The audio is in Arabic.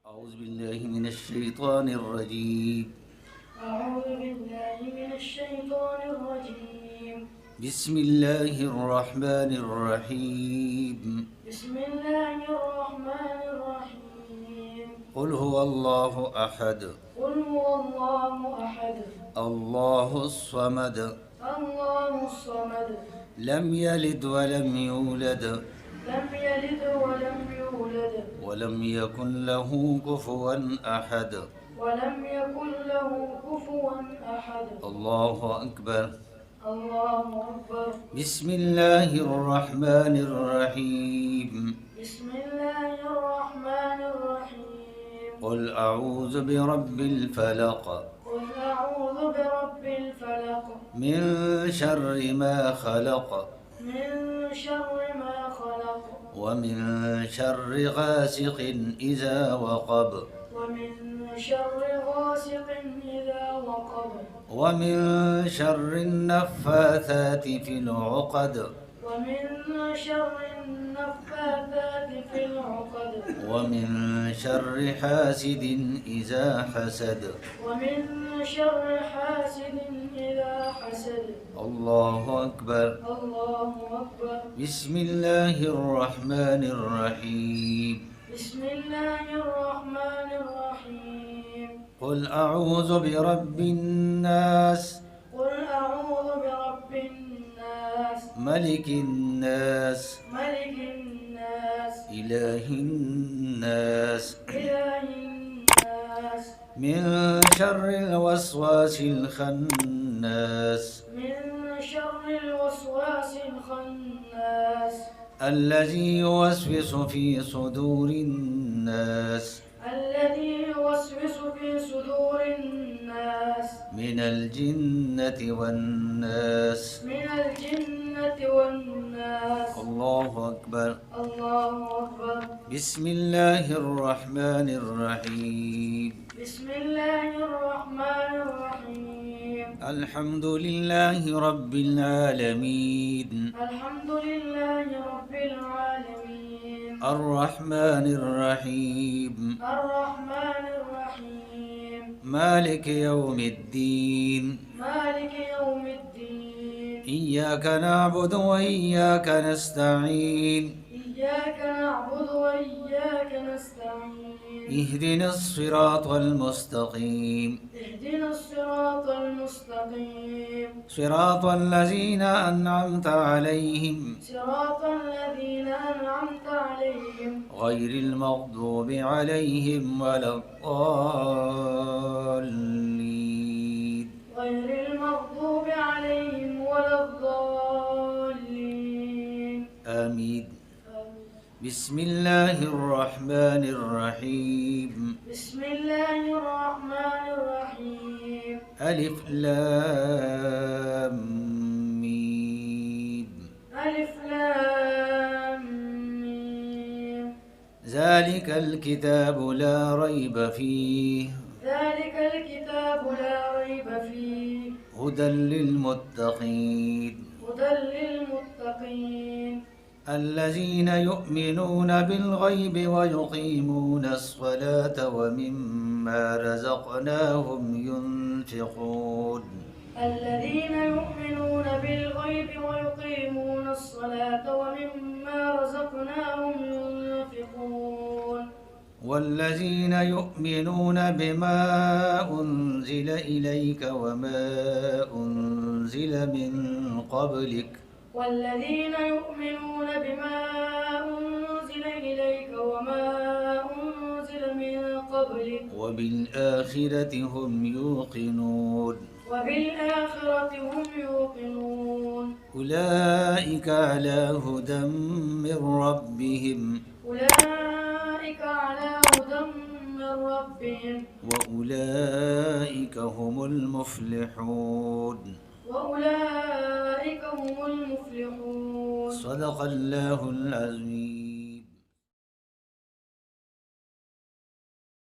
أعوذ بالله من الشيطان الرجيم. أعوذ بالله من الشيطان الرجيم. بسم الله الرحمن الرحيم. بسم الله الرحمن الرحيم. قل هو الله أحد. قل هو الله أحد. الله الصمد. الله الصمد. لم يلد ولم يولد. لم يلد ولم يولد. ولم يكن له كفوا أحد. ولم يكن له كفوا أحد. الله أكبر. الله أكبر. بسم الله الرحمن الرحيم. بسم الله الرحمن الرحيم. قل أعوذ برب الفلق. قل أعوذ برب الفلق. من شر ما خلق. من شر ما خلق. ومن شر غاسق إذا وقب. ومن شر غاسق إذا وقب. ومن شر النفاثات في العقد. ومن شر النفاثات في العقد. ومن شر حاسد إذا حسد. ومن شر حاسد إذا حسد. الله أكبر. الله أكبر. بسم الله الرحمن الرحيم. بسم الله الرحمن الرحيم. قل أعوذ برب الناس. قل أعوذ برب الناس. ملك الناس. ملك الناس. إله الناس. إله الناس. من شر الوسواس الخناس. من شر الوسواس الخناس. الذي يوسوس في صدور الناس. الذي يوسوس في صدور الناس. من الجنة والناس. من الجنة والناس. الله أكبر. الله أكبر. بسم الله الرحمن الرحيم. بسم الله الرحمن الرحيم. الحمد لله رب العالمين. الحمد لله رب العالمين. الرحمن الرحيم. الرحمن الرحيم. مالك يوم الدين. مالك يوم الدين. إياك نعبد وإياك نستعين. إياك نعبد وإياك نستعين. اهدنا الصراط المستقيم. اهدنا الصراط المستقيم. صراط الذين أنعمت عليهم. صراط الذين أنعمت عليهم. غير المغضوب عليهم ولا الضالين. غير المغضوب عليهم ولا الضالين. آمين. بسم الله الرحمن الرحيم. بسم الله الرحمن الرحيم. ألف لام ميم. ألف لام ميم. ذلك الكتاب لا ريب فيه. ذلك الكتاب لا ريب فيه. هدى للمتقين. هدى للمتقين. الذين يؤمنون بالغيب ويقيمون الصلاة ومما رزقناهم ينفقون. الذين يؤمنون بالغيب ويقيمون الصلاة ومما رزقناهم ينفقون. والذين يؤمنون بما أنزل إليك وما أنزل من قبلك. والذين يؤمنون بما أنزل إليك وما أنزل من قبلك. وبالآخرة هم يوقنون. وبالآخرة هم يوقنون. أولئك على هدى من ربهم. أولئك على هدى من ربهم. وأولئك هم المفلحون. وأولئك هم المفلحون. صدق الله العظيم.